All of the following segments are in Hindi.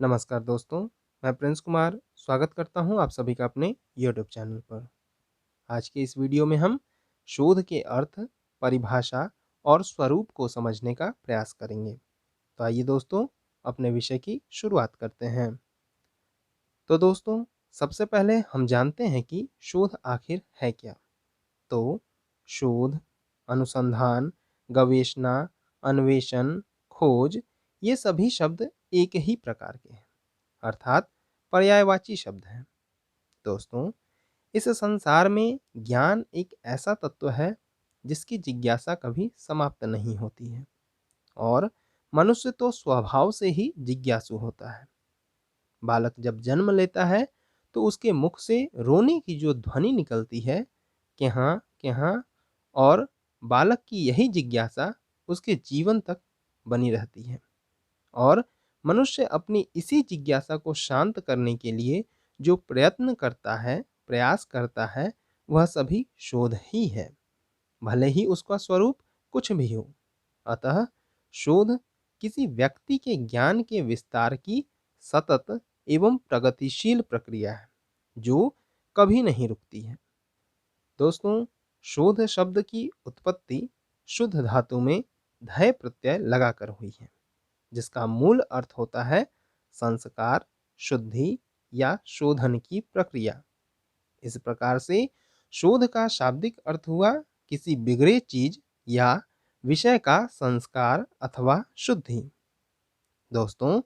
नमस्कार दोस्तों, मैं प्रिंस कुमार स्वागत करता हूं आप सभी का अपने यूट्यूब चैनल पर। आज के इस वीडियो में हम शोध के अर्थ, परिभाषा और स्वरूप को समझने का प्रयास करेंगे। तो आइए दोस्तों, अपने विषय की शुरुआत करते हैं। तो दोस्तों, सबसे पहले हम जानते हैं कि शोध आखिर है क्या। तो शोध, अनुसंधान, गवेषणा, अन्वेषण, खोज, ये सभी शब्द एक ही प्रकार के हैं, अर्थात पर्यायवाची शब्द हैं। दोस्तों, इस संसार में ज्ञान एक ऐसा तत्व है जिसकी जिज्ञासा कभी समाप्त नहीं होती है, और मनुष्य तो स्वभाव से ही जिज्ञासु होता है। बालक जब जन्म लेता है तो उसके मुख से रोने की जो ध्वनि निकलती है, के हाँ, और बालक की यही जिज्ञासा उसके जीवन तक बनी रहती है। और मनुष्य अपनी इसी जिज्ञासा को शांत करने के लिए जो प्रयत्न करता है, प्रयास करता है, वह सभी शोध ही है, भले ही उसका स्वरूप कुछ भी हो। अतः शोध किसी व्यक्ति के ज्ञान के विस्तार की सतत एवं प्रगतिशील प्रक्रिया है जो कभी नहीं रुकती है। दोस्तों, शोध शब्द की उत्पत्ति शुद्ध धातु में धय प्रत्यय लगाकर हुई है, जिसका मूल अर्थ होता है संस्कार, शुद्धि या शोधन की प्रक्रिया। इस प्रकार से शोध का शाब्दिक अर्थ हुआ किसी बिगड़े चीज या विषय का संस्कार अथवा शुद्धि। दोस्तों,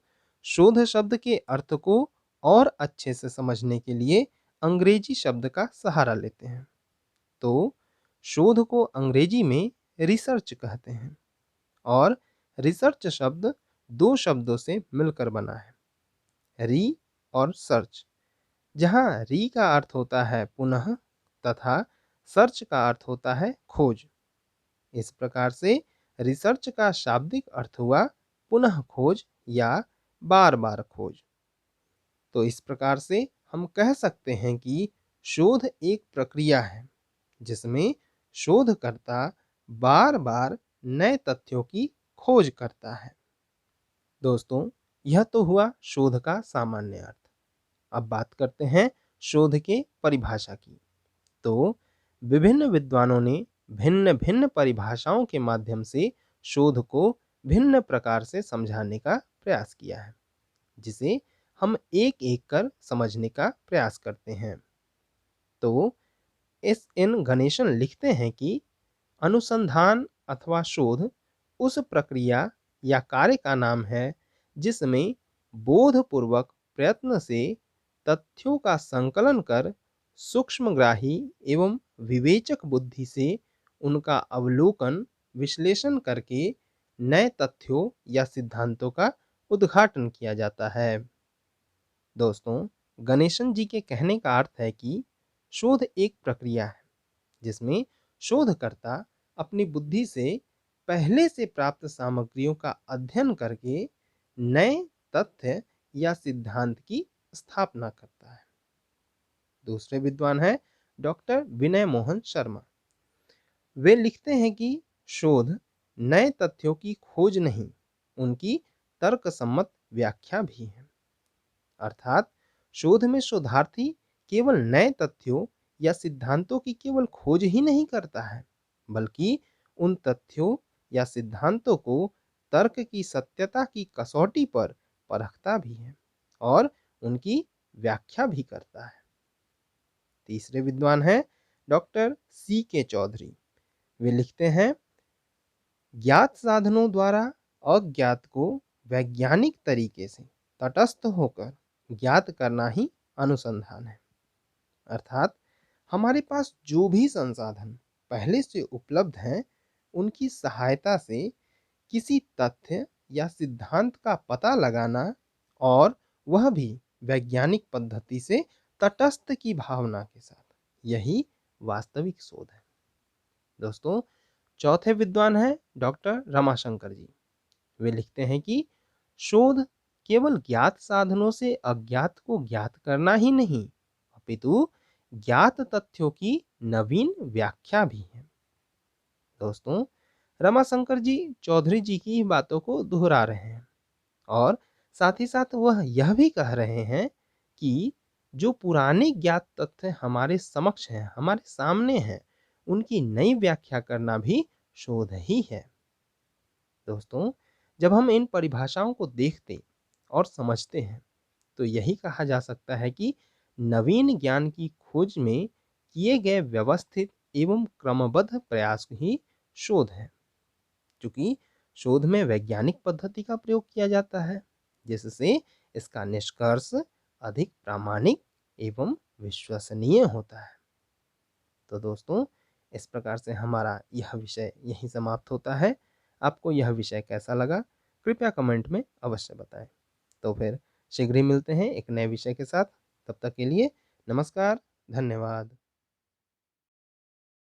शोध शब्द के अर्थ को और अच्छे से समझने के लिए अंग्रेजी शब्द का सहारा लेते हैं। तो शोध को अंग्रेजी में रिसर्च कहते हैं, और रिसर्च शब्द दो शब्दों से मिलकर बना है, री और सर्च। जहाँ री का अर्थ होता है पुनः तथा सर्च का अर्थ होता है खोज। इस प्रकार से रिसर्च का शाब्दिक अर्थ हुआ पुनः खोज या बार बार खोज। तो इस प्रकार से हम कह सकते हैं कि शोध एक प्रक्रिया है जिसमें शोधकर्ता बार बार नए तथ्यों की खोज करता है। दोस्तों, यह तो हुआ शोध का सामान्य अर्थ। अब बात करते हैं शोध के परिभाषा की। तो विभिन्न विद्वानों ने भिन्न भिन्न परिभाषाओं के माध्यम से शोध को भिन्न प्रकार से समझाने का प्रयास किया है, जिसे हम एक एक कर समझने का प्रयास करते हैं। तो एस एन गणेशन लिखते हैं कि अनुसंधान अथवा शोध उस प्रक्रिया या कार्य का नाम है जिसमें बोधपूर्वक प्रयत्न से तथ्यों का संकलन कर सूक्ष्मग्राही एवं विवेचक बुद्धि से उनका अवलोकन विश्लेषण करके नए तथ्यों या सिद्धांतों का उद्घाटन किया जाता है। दोस्तों, गणेशन जी के कहने का अर्थ है कि शोध एक प्रक्रिया है जिसमें शोधकर्ता अपनी बुद्धि से पहले से प्राप्त सामग्रियों का अध्ययन करके नए तथ्य या सिद्धांत की स्थापना करता है। दूसरे विद्वान हैं डॉक्टर विनय मोहन शर्मा। वे लिखते हैं कि शोध नए तथ्यों की खोज नहीं, उनकी तर्कसम्मत व्याख्या भी है। अर्थात शोध में शोधार्थी केवल नए तथ्यों या सिद्धांतों की केवल खोज ही नहीं करता है, बल्कि उन तथ्यों या सिद्धांतों को तर्क की सत्यता की कसौटी पर परखता भी है और उनकी व्याख्या भी करता है। तीसरे विद्वान हैं डॉक्टर सी के चौधरी। वे लिखते हैं, ज्ञात साधनों द्वारा अज्ञात को वैज्ञानिक तरीके से तटस्थ होकर ज्ञात करना ही अनुसंधान है। अर्थात हमारे पास जो भी संसाधन पहले से उपलब्ध हैं, उनकी सहायता से किसी तथ्य या सिद्धांत का पता लगाना, और वह भी वैज्ञानिक पद्धति से तटस्थ की भावना के साथ, यही वास्तविक शोध है। दोस्तों, चौथे विद्वान हैं डॉक्टर रमाशंकर जी। वे लिखते हैं कि शोध केवल ज्ञात साधनों से अज्ञात को ज्ञात करना ही नहीं, अपितु ज्ञात तथ्यों की नवीन व्याख्या भी है। दोस्तों, रमाशंकर जी चौधरी जी की बातों को दोहरा रहे हैं और साथ ही साथ वह यह भी कह रहे हैं कि जो पुराने ज्ञात तथ्य हमारे समक्ष हैं, हमारे सामने हैं, उनकी नई व्याख्या करना भी शोध ही है। दोस्तों, जब हम इन परिभाषाओं को देखते और समझते हैं, तो यही कहा जा सकता है कि नवीन ज्ञान की खोज में किए गए व्यवस्थित एवं क्रमबद्ध प्रयास ही शोध है। चूंकि शोध में वैज्ञानिक पद्धति का प्रयोग किया जाता है, जिससे इसका निष्कर्ष अधिक प्रामाणिक एवं विश्वसनीय होता है। तो दोस्तों, इस प्रकार से हमारा यह विषय यहीं समाप्त होता है। आपको यह विषय कैसा लगा, कृपया कमेंट में अवश्य बताएं। तो फिर शीघ्र ही मिलते हैं एक नए विषय के साथ। तब तक के लिए नमस्कार, धन्यवाद।